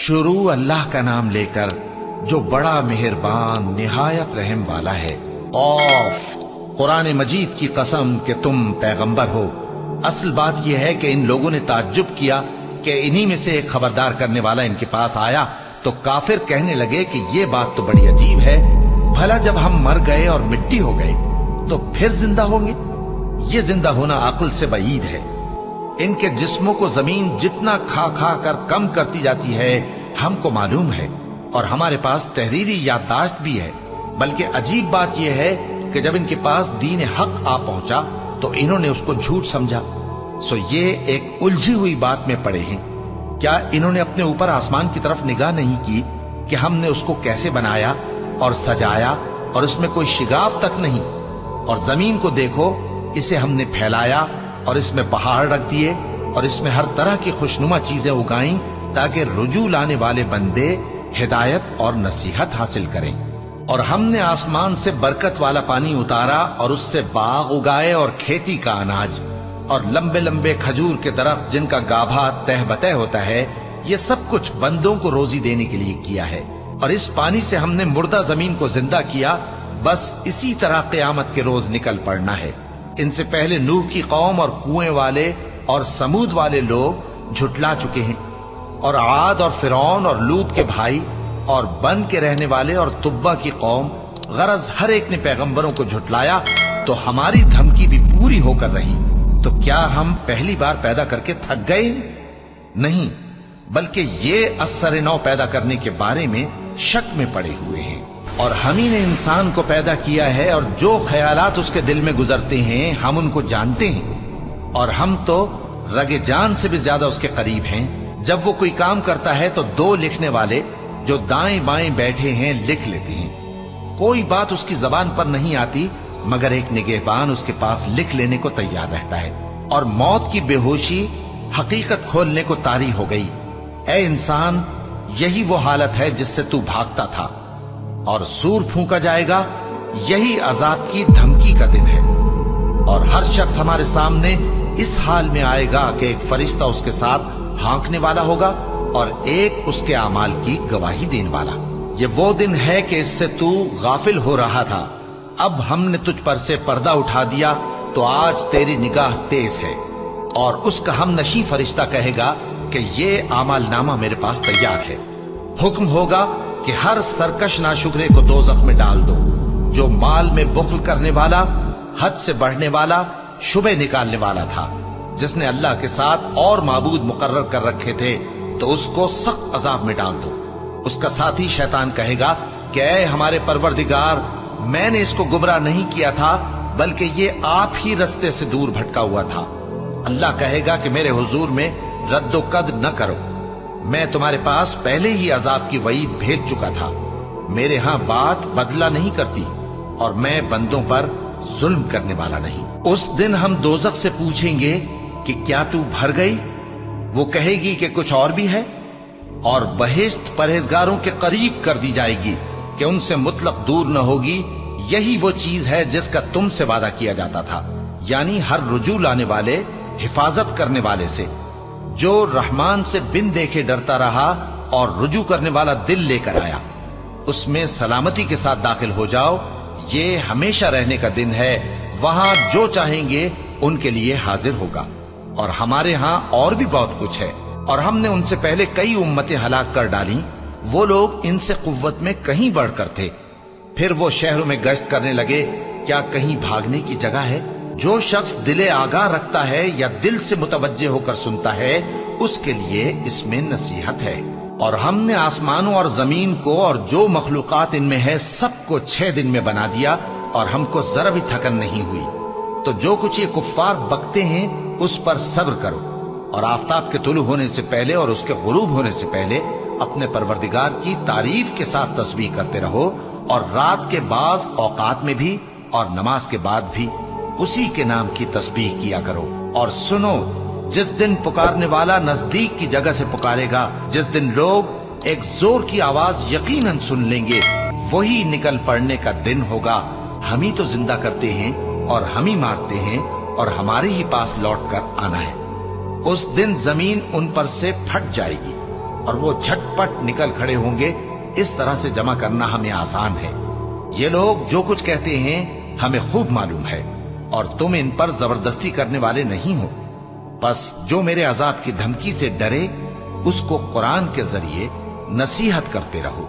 शुरू अल्लाह का नाम लेकर जो बड़ा मेहरबान निहायत रहम वाला है। औफ, कुरान मजीद की कसम कि तुम पैगंबर हो। असल बात यह है कि इन लोगों ने ताज्जुब किया कि इन्हीं में से एक खबरदार करने वाला इनके पास आया तो काफिर कहने लगे कि ये बात तो बड़ी अजीब है, भला जब हम मर गए और मिट्टी हो गए तो फिर जिंदा होंगे? ये जिंदा होना अक्ल से बईद है। इनके जिस्मों को जमीन जितना खा खा कर कम करती जाती है हमको मालूम है, और हमारे पास तहरीरी याददाश्त भी है। बल्कि अजीब बात यह है कि जब इनके पास दीन हक आ पहुंचा तो इन्होंने उसको झूठ समझा। सो ये एक उलझी हुई बात में पड़े हैं। क्या इन्होंने अपने ऊपर आसमान की तरफ निगाह नहीं की कि हमने उसको कैसे बनाया और सजाया और उसमें कोई शिगाफ तक नहीं? और जमीन को देखो, इसे हमने फैलाया और इसमें पहाड़ रख दिए और इसमें हर तरह की खुशनुमा चीजें उगाई ताकि रुजू लाने वाले बंदे हिदायत और नसीहत हासिल करें। और हमने आसमान से बरकत वाला पानी उतारा और उससे बाग उगाए और खेती का अनाज और लंबे लंबे खजूर के दरख्त जिनका गाभा तह बतह होता है। ये सब कुछ बंदों को रोजी देने के लिए किया है। और इस पानी से हमने मुर्दा जमीन को जिंदा किया। बस इसी तरह क़यामत के रोज निकल पड़ना है। इनसे पहले नूह की कौम और कुएं वाले और समूद वाले लोग झुटला चुके हैं, और आद और फिरौन और लूत के भाई और बन के रहने वाले और तुब्बा की कौम, गरज हर एक ने पैगंबरों को झुटलाया तो हमारी धमकी भी पूरी होकर रही। तो क्या हम पहली बार पैदा करके थक गए? नहीं, बल्कि ये असर नौ पैदा करने के बारे में शक में पड़े हुए हैं। और हम ही ने इंसान को पैदा किया है और जो ख्यालात उसके दिल में गुजरते हैं हम उनको जानते हैं, और हम तो रगे जान से भी ज्यादा उसके करीब हैं। जब वो कोई काम करता है तो दो लिखने वाले जो दाएं बाएं बैठे हैं लिख लेते हैं। कोई बात उसकी जबान पर नहीं आती मगर एक निगहबान उसके पास लिख लेने को तैयार रहता है। और मौत की बेहोशी हकीकत खोलने को तारी हो गई। ऐ इंसान, यही वो हालत है जिससे तू भागता था, और सूर फूंका जाएगा, यही अजाब की धमकी का दिन है। और हर शख्स हमारे सामने इस हाल में आएगा कि एक फरिश्ता उसके साथ हाँकने वाला होगा और एक उसके अमाल की गवाही देने वाला। ये वो दिन है कि इससे तू गाफिल हो रहा था, अब हमने तुझ पर से पर्दा उठा दिया तो आज तेरी निगाह तेज है। और उसका हम नशी फरिश्ता कहेगा कि ये अमाल नामा मेरे पास तैयार है। हुक्म होगा कि हर सरकश नाशुक्रे को दोज़ख में डाल दो, जो माल में बुख्ल करने वाला, हद से बढ़ने वाला, शुबे निकालने वाला था, जिसने अल्लाह के साथ और माबूद मुकर्रर कर रखे थे, तो उसको सख्त अजाब में डाल दो। उसका साथी शैतान कहेगा कि ऐ हमारे परवरदिगार, मैंने इसको गुमराह नहीं किया था बल्कि ये आप ही रस्ते से दूर भटका हुआ था। अल्लाह कहेगा कि मेरे हुजूर में रद्दो कद न करो, मैं तुम्हारे पास पहले ही अजाब की वईद भेज चुका था। मेरे यहां बात बदला नहीं करती और मैं बंदों पर जुल्म करने वाला नहीं। उस दिन हम दोज़ख से पूछेंगे कि क्या तू भर गई? वो कहेगी कि कुछ और भी है। और बहिश्त परहेजगारों के करीब कर दी जाएगी कि उनसे मुतलक दूर न होगी। यही वो चीज है जिसका तुमसे वादा किया जाता था, यानी हर रुजू लाने वाले, हिफाजत करने वाले से, जो रहमान से बिन देखे डरता रहा और रुजू करने वाला दिल लेकर आया, उसमें सलामती के साथ दाखिल हो जाओ। ये हमेशा रहने का दिन है, वहां जो चाहेंगे उनके लिए हाजिर होगा। और हमारे यहां और भी बहुत कुछ है, और हमने उनसे पहले कई उम्मतें हलाक कर डाली। वो लोग इनसे कुव्वत में कहीं बढ़कर थे। फिर वो शहरों में गश्त करने लगे, क्या कहीं भागने की जगह है? जो शख्स दिले आगाह रखता है या दिल से मुतवज्जे होकर सुनता है, उसके लिए इसमें नसीहत है। और हमने आसमानों और जमीन को और जो मखलूकात इनमें है सबको 6 दिन में बना दिया, और हमको जरा भी थकन नहीं हुई। तो जो कुछ ये कुफ्फार बकते हैं उस पर सब्र करो, और आफताब के तुलू होने से पहले और उसके गुरूब होने से पहले अपने परवरदिगार की तारीफ के साथ तस्बीह करते रहो, और रात के बाज औकात में भी और नमाज के बाद भी उसी के नाम की तस्बीह किया करो। और सुनो, जिस दिन पुकारने वाला नजदीक की जगह से पुकारेगा, जिस दिन लोग एक जोर की आवाज यकीनन सुन लेंगे, वही निकल पड़ने का दिन होगा। हम ही तो जिंदा करते हैं और हम ही मारते हैं, और हमारे ही पास लौट कर आना है। उस दिन जमीन उन पर से फट जाएगी اور وہ झटपट نکل کھڑے ہوں گے۔ اس طرح سے جمع کرنا ہمیں آسان ہے۔ یہ لوگ جو کچھ کہتے ہیں ہمیں خوب معلوم ہے، اور تم ان پر زبردستی کرنے والے نہیں ہو۔ بس جو میرے عذاب کی دھمکی سے ڈرے اس کو قرآن کے ذریعے نصیحت کرتے رہو۔